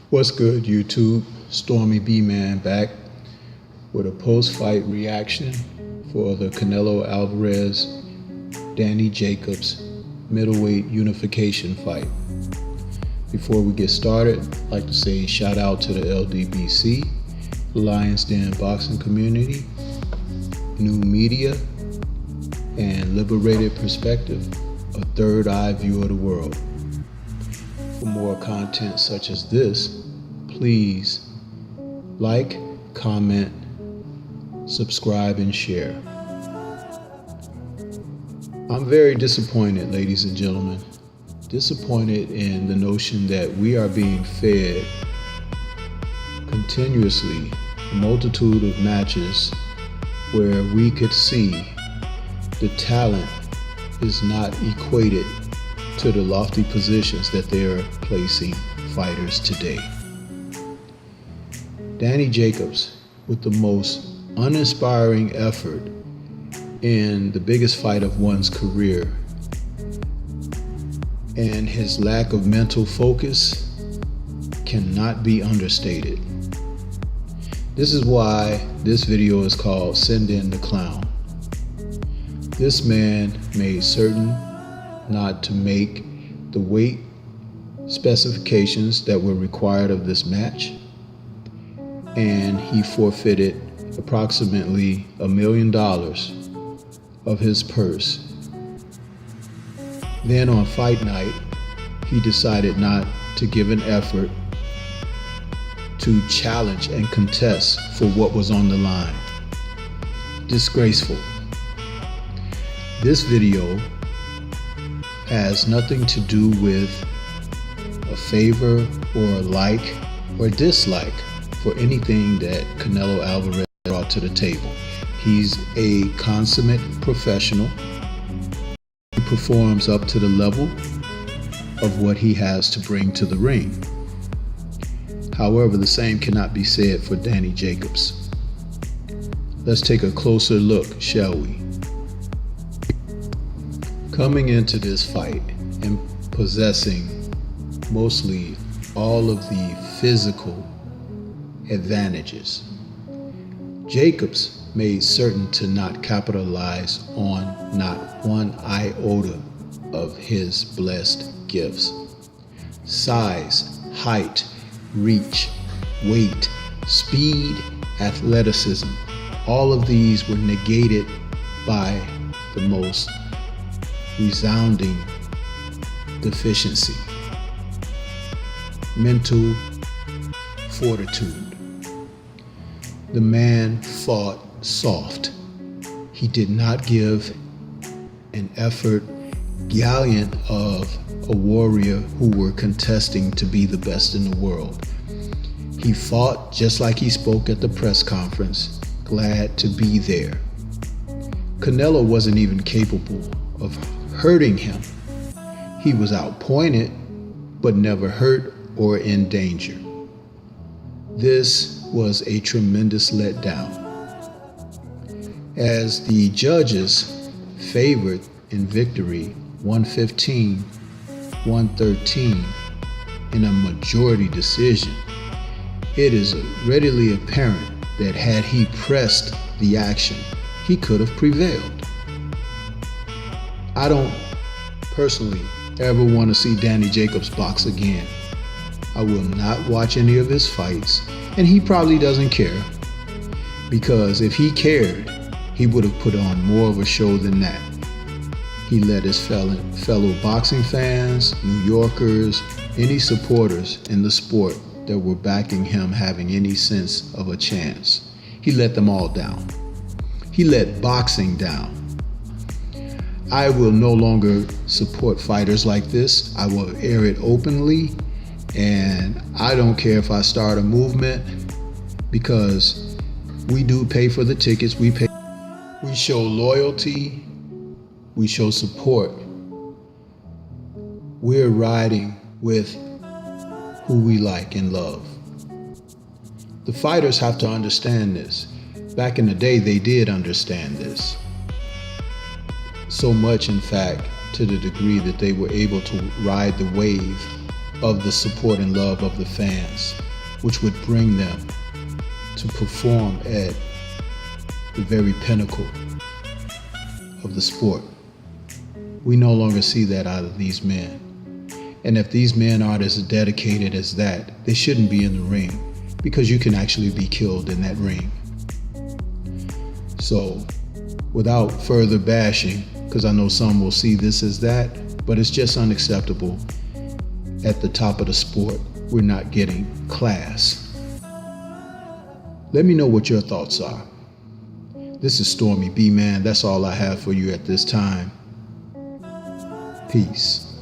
What's good, YouTube? Stormy B-Man back with a post-fight reaction for the Canelo Alvarez, Danny Jacobs middleweight unification fight. Before we get started, I'd like to say shout out to the LDBC, Lions Den Boxing Community, New Media, and Liberated Perspective, a third eye view of the world. For more content such as this, please like, comment, subscribe, and share. I'm very disappointed, ladies and gentlemen. Disappointed in the notion that we are being fed continuously a multitude of matches where we could see the talent is not equated to the lofty positions that they are placing fighters today. Danny Jacobs, with the most uninspiring effort in the biggest fight of one's career, and his lack of mental focus cannot be understated. This is why this video is called Send in the Clown. This man made certain not to make the weight specifications that were required of this match, and he forfeited approximately $1 million of his purse. Then on fight night, he decided not to give an effort to challenge and contest for what was on the line. Disgraceful. This video has nothing to do with a favor or a like or dislike for anything that Canelo Alvarez brought to the table. He's a consummate professional. He performs up to the level of what he has to bring to the ring. However, the same cannot be said for Danny Jacobs. Let's take a closer look, shall we? Coming into this fight and possessing mostly all of the physical advantages, Jacobs made certain to not capitalize on not one iota of his blessed gifts. Size, height, reach, weight, speed, athleticism, all of these were negated by the most resounding deficiency: mental fortitude. The man fought soft. He did not give an effort gallant of a warrior who were contesting to be the best in the world. He fought just like he spoke at the press conference, glad to be there. Canelo wasn't even capable of hurting him. He was outpointed, but never hurt or in danger. This was a tremendous letdown, as the judges favored in victory 115-113 in a majority decision. It is readily apparent that had he pressed the action, he could have prevailed. I don't personally ever want to see Danny Jacobs box again. I will not watch any of his fights, and he probably doesn't care, because if he cared, he would have put on more of a show than that. He let his fellow boxing fans, New Yorkers, any supporters in the sport that were backing him having any sense of a chance. He let them all down. He let boxing down. I will no longer support fighters like this. I will air it openly, and I don't care if I start a movement, because we do pay for the tickets. We show loyalty. We show support. We're riding with who we like and love. The fighters have to understand this. Back in the day, they did understand this. So much, in fact, to the degree that they were able to ride the wave of the support and love of the fans, which would bring them to perform at the very pinnacle of the sport. We no longer see that out of these men. And if these men aren't as dedicated as that, they shouldn't be in the ring, because you can actually be killed in that ring. So, without further bashing, because I know some will see this as that, but it's just unacceptable. At the top of the sport, we're not getting class. Let me know what your thoughts are. This is Stormy B, man. That's all I have for you at this time. Peace.